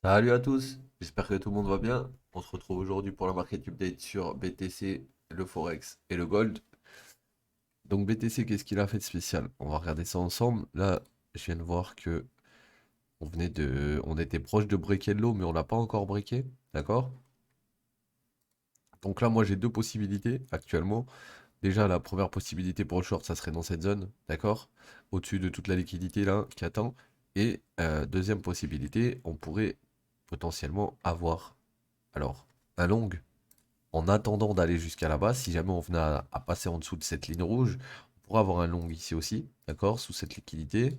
Salut à tous, j'espère que tout le monde va bien. On se retrouve aujourd'hui pour la market update sur BTC, le Forex et le Gold. Donc BTC, qu'est-ce qu'il a fait de spécial? On va regarder ça ensemble. Là, je viens de voir que on était proche de breaker le low, mais on l'a pas encore breaké, d'accord? Donc là, moi j'ai deux possibilités actuellement. Déjà, la première possibilité pour le short, ça serait dans cette zone, d'accord? Au-dessus de toute la liquidité là qui attend. Et deuxième possibilité, on pourrait potentiellement avoir alors un long en attendant d'aller jusqu'à là-bas, si jamais on venait à passer en dessous de cette ligne rouge, on pourrait avoir un long ici aussi, d'accord, sous cette liquidité.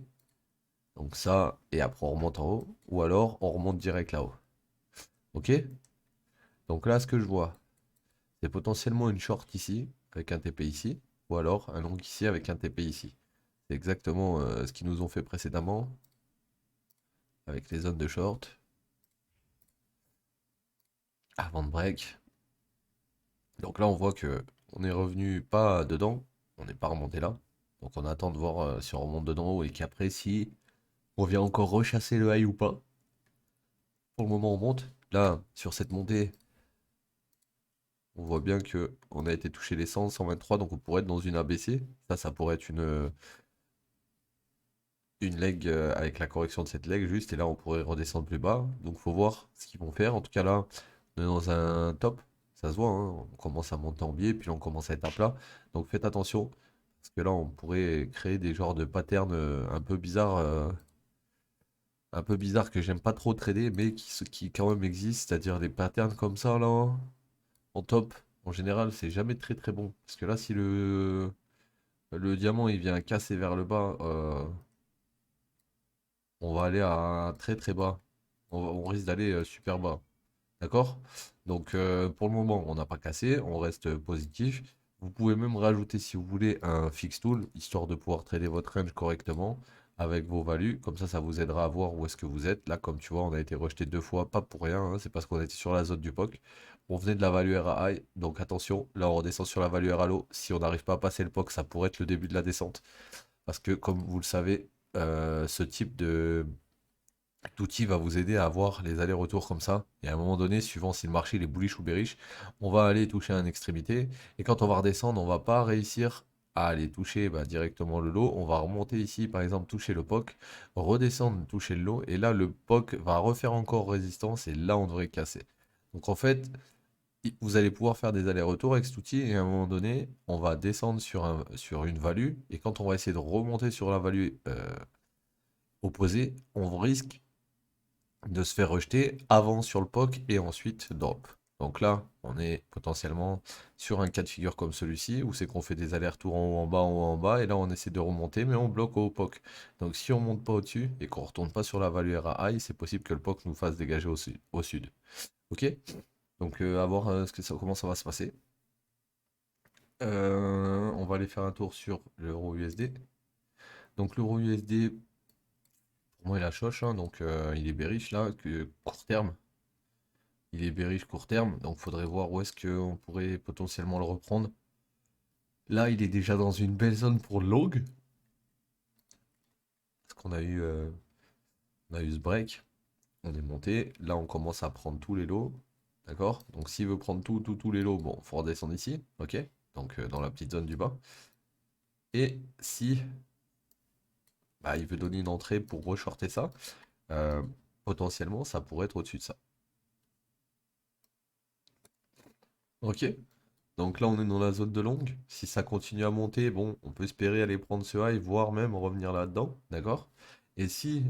Donc ça, et après on remonte en haut, ou alors on remonte direct là-haut. Ok? Donc là, ce que je vois, c'est potentiellement une short ici, avec un TP ici, ou alors un long ici avec un TP ici. C'est exactement ce qu'ils nous ont fait précédemment, avec les zones de short, avant de break. Donc là, on voit que on est revenu pas dedans, on n'est pas remonté là. Donc on attend de voir si on remonte dedans et qu'après si on vient encore rechasser le high ou pas. Pour le moment, on monte. Là, sur cette montée, on voit bien que on a été touché les 100, 123, donc on pourrait être dans une ABC. Ça pourrait être une leg avec la correction de cette leg juste, et là on pourrait redescendre plus bas. Donc faut voir ce qu'ils vont faire. En tout cas là, on est dans un top. Ça se voit, hein. On commence à monter en biais, puis là on commence à être à plat. Donc faites attention. Parce que là, on pourrait créer des genres de patterns un peu bizarres que j'aime pas trop trader, mais qui quand même existent. C'est-à-dire des patterns comme ça, là, en top. En général, c'est jamais très très bon. Parce que là, si le diamant il vient casser vers le bas, on va aller à très très bas. On risque d'aller super bas. D'accord? Donc pour le moment, on n'a pas cassé, on reste positif. Vous pouvez même rajouter, si vous voulez, un fix tool, histoire de pouvoir trader votre range correctement avec vos values. Comme ça vous aidera à voir où est-ce que vous êtes. Là, comme tu vois, on a été rejeté deux fois, pas pour rien, hein, c'est parce qu'on était sur la zone du POC. On venait de la value RA high, donc attention, là on redescend sur la value RA low. Si on n'arrive pas à passer le POC, ça pourrait être le début de la descente. Parce que comme vous le savez, ce type de l'outil va vous aider à avoir les allers-retours comme ça. Et à un moment donné, suivant si le marché il est bullish ou bearish, on va aller toucher une extrémité. Et quand on va redescendre, on va pas réussir à aller toucher directement le low. On va remonter ici, par exemple, toucher le POC, redescendre, toucher le low. Et là, le POC va refaire encore résistance. Et là, on devrait casser. Donc en fait, vous allez pouvoir faire des allers-retours avec cet outil. Et à un moment donné, on va descendre sur une value. Et quand on va essayer de remonter sur la value opposée, on risque de se faire rejeter avant sur le POC et ensuite drop. Donc là, on est potentiellement sur un cas de figure comme celui-ci, où c'est qu'on fait des allers-retours en haut, en bas, et là on essaie de remonter, mais on bloque au POC. Donc si on monte pas au-dessus et qu'on retourne pas sur la value RA high, c'est possible que le POC nous fasse dégager au sud. Ok? Donc à voir comment ça va se passer. On va aller faire un tour sur l'euro USD. Donc l'euro USD, pour moi il a choche, hein, donc il est bearish là, court terme. Il est bearish court terme, donc faudrait voir où est-ce qu'on pourrait potentiellement le reprendre. Là, il est déjà dans une belle zone pour le long, parce on a eu ce break, on est monté. Là, on commence à prendre tous les lots, d'accord? Donc, s'il veut prendre tous les lots, bon, faut redescendre ici, ok? Donc, dans la petite zone du bas. Et si il veut donner une entrée pour reshorter ça, euh, potentiellement, ça pourrait être au-dessus de ça. Ok? Donc là, on est dans la zone de longue. Si ça continue à monter, bon, on peut espérer aller prendre ce high, voire même revenir là-dedans, d'accord? Et si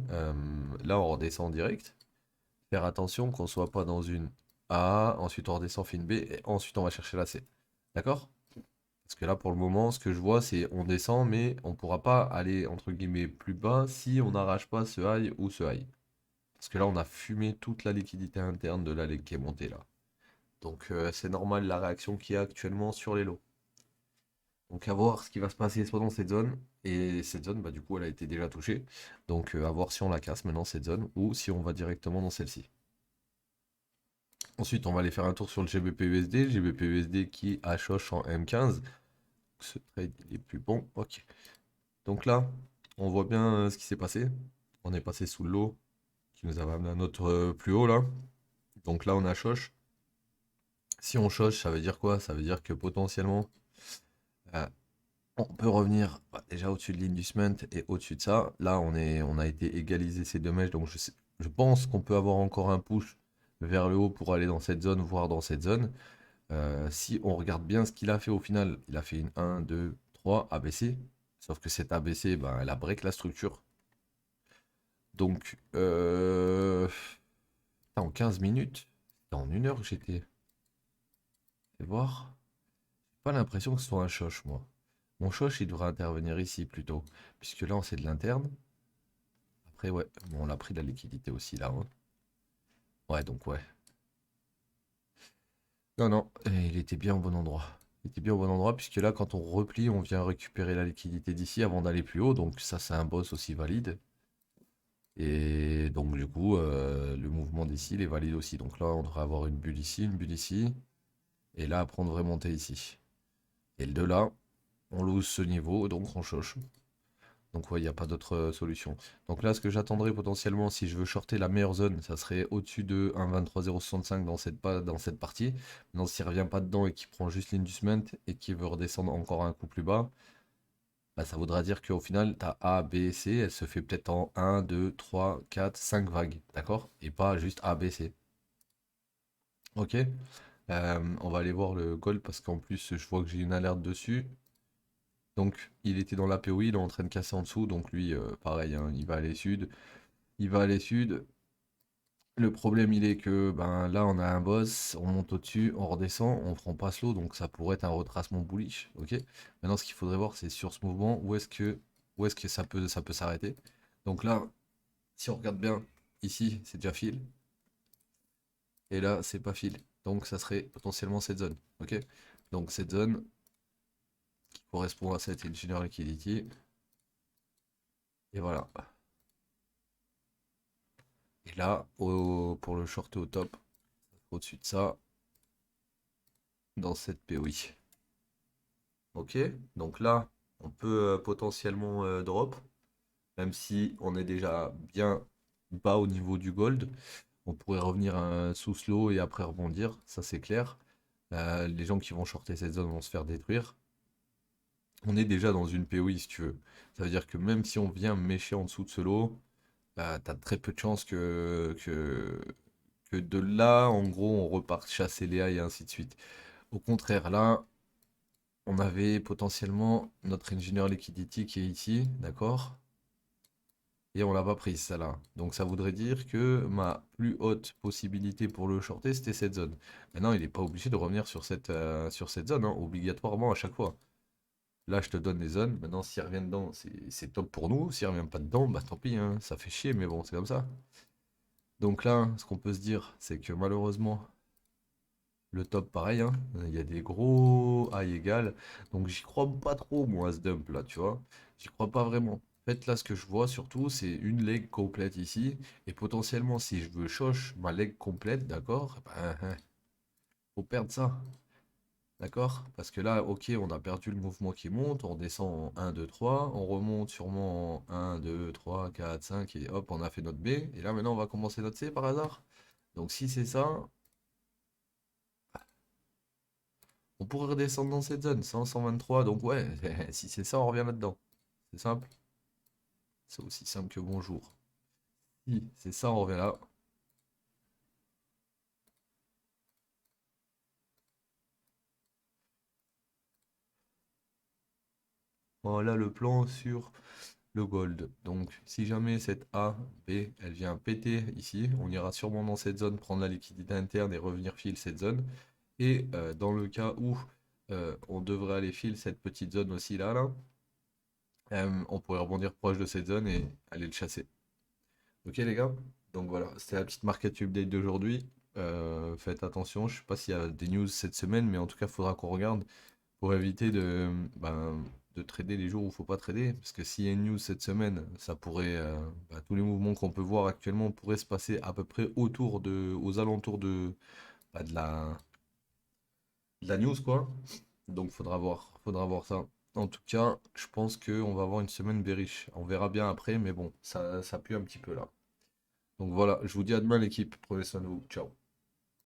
là, on redescend en direct, faire attention qu'on soit pas dans une A, ensuite on redescend fin B, et ensuite on va chercher la C. D'accord? Parce que là, pour le moment, ce que je vois, c'est on descend, mais on pourra pas aller, entre guillemets, plus bas si on n'arrache pas ce high ou ce high. Parce que là, on a fumé toute la liquidité interne de la ligue qui est montée là. Donc c'est normal la réaction qu'il y a actuellement sur les lots. Donc à voir ce qui va se passer pendant cette zone. Et cette zone, du coup, elle a été déjà touchée. Donc à voir si on la casse maintenant, cette zone, ou si on va directement dans celle-ci. Ensuite, on va aller faire un tour sur le GBP-USD. GBP-USD qui achoche en M15. Ce trade, il est plus bon. Ok. Donc là, on voit bien ce qui s'est passé. On est passé sous l'eau qui nous avait amené un autre plus haut là. Donc là, on a choche. Si on choche, ça veut dire quoi? Ça veut dire que potentiellement, euh, on peut revenir déjà au-dessus de l'inducement et au-dessus de ça. Là, on a été égalisé ces deux mèches, donc je pense qu'on peut avoir encore un push vers le haut pour aller dans cette zone, voire dans cette zone. Si on regarde bien ce qu'il a fait au final, il a fait une 1, 2, 3 ABC. Sauf que cette ABC, ben, elle a break la structure. Donc, en 15 minutes, c'était en 1 heure que j'étais. Fais voir. J'ai pas l'impression que ce soit un choche, moi. Mon choche, il devrait intervenir ici plutôt. Puisque là, on c'est de l'interne. Après, ouais, bon, on a pris de la liquidité aussi là, hein. Ouais, donc ouais. Non, non, il était bien au bon endroit. Il était bien au bon endroit, puisque là, quand on replie, on vient récupérer la liquidité d'ici avant d'aller plus haut. Donc ça, c'est un boss aussi valide. Et donc du coup, le mouvement d'ici, il est valide aussi. Donc là, on devrait avoir une bulle ici, une bulle ici. Et là, après, on devrait monter ici. Et de là, on lose ce niveau, donc on choche. Donc ouais, il n'y a pas d'autre solution. Donc là, ce que j'attendrais potentiellement, si je veux shorter la meilleure zone, ça serait au-dessus de 1,23,065 dans cette partie. Maintenant, s'il ne revient pas dedans et qu'il prend juste l'inducement et qu'il veut redescendre encore un coup plus bas, bah, ça voudra dire qu'au final, ta A, B, C, elle se fait peut-être en 1, 2, 3, 4, 5 vagues, d'accord? Et pas juste A, B, C. Ok? On va aller voir le gold parce qu'en plus, je vois que j'ai une alerte dessus. Donc, il était dans l'APOI, il est en train de casser en dessous. Donc, lui, pareil, hein, il va aller sud. Il va aller sud. Le problème, il est que ben, là, on a un boss, on monte au-dessus, on redescend, on prend pas slow, donc ça pourrait être un retracement bullish. Ok. Maintenant, ce qu'il faudrait voir, c'est sur ce mouvement, où est-ce que ça peut s'arrêter. Donc là, si on regarde bien, ici, c'est déjà fil, et là, c'est pas fil. Donc ça serait potentiellement cette zone. Ok. Donc cette zone qui correspond à cette engineer liquidity. Et voilà. Et là, pour le shorter au top, au-dessus de ça, dans cette POI. Ok, donc là, on peut potentiellement drop, même si on est déjà bien bas au niveau du gold. On pourrait revenir sous slow et après rebondir, ça c'est clair. Les gens qui vont shorter cette zone vont se faire détruire. On est déjà dans une POI si tu veux. Ça veut dire que même si on vient mécher en dessous de ce lot, bah, t'as très peu de chances que de là, en gros, on reparte chasser Léa et ainsi de suite. Au contraire, là, on avait potentiellement notre ingénieur liquidity qui est ici, d'accord? Et on l'a pas prise, celle-là. Donc ça voudrait dire que ma plus haute possibilité pour le shorter, c'était cette zone. Maintenant, il n'est pas obligé de revenir sur cette zone, hein, obligatoirement à chaque fois. Là, je te donne les zones. Maintenant, s'il revient dedans, c'est top pour nous. S'il revient pas dedans, bah tant pis, hein, ça fait chier, mais bon, c'est comme ça. Donc là, ce qu'on peut se dire, c'est que malheureusement, le top, pareil, hein. Il y a des gros high égal. Donc j'y crois pas trop, moi, à ce dump là, tu vois. J'y crois pas vraiment. En fait, là, ce que je vois surtout, c'est une leg complète ici. Et potentiellement, si je veux choche ma leg complète, d'accord, ben, faut perdre ça. D'accord? Parce que là, ok, on a perdu le mouvement qui monte, on descend en 1, 2, 3, on remonte sûrement en 1, 2, 3, 4, 5, et hop, on a fait notre B. Et là, maintenant, on va commencer notre C par hasard. Donc si c'est ça, on pourrait redescendre dans cette zone, 100, 123, donc ouais, si c'est ça, on revient là-dedans. C'est simple. C'est aussi simple que bonjour. Si c'est ça, on revient là. Voilà le plan sur le gold. Donc si jamais cette A, B, elle vient péter ici, on ira sûrement dans cette zone, prendre la liquidité interne et revenir fil cette zone. Et dans le cas où on devrait aller fil cette petite zone aussi là, on pourrait rebondir proche de cette zone et aller le chasser. Ok les gars? Donc voilà, c'était la petite market update d'aujourd'hui. Faites attention, je sais pas s'il y a des news cette semaine, mais en tout cas, il faudra qu'on regarde pour éviter de trader les jours où il faut pas trader. Parce que s'il y a une news cette semaine, ça pourrait, tous les mouvements qu'on peut voir actuellement pourraient se passer à peu près aux alentours bah, de la news, quoi. Donc faudra voir ça. En tout cas, je pense qu'on va avoir une semaine bearish. On verra bien après, mais bon, ça pue un petit peu là. Donc voilà, je vous dis à demain l'équipe. Prenez soin de vous. Ciao.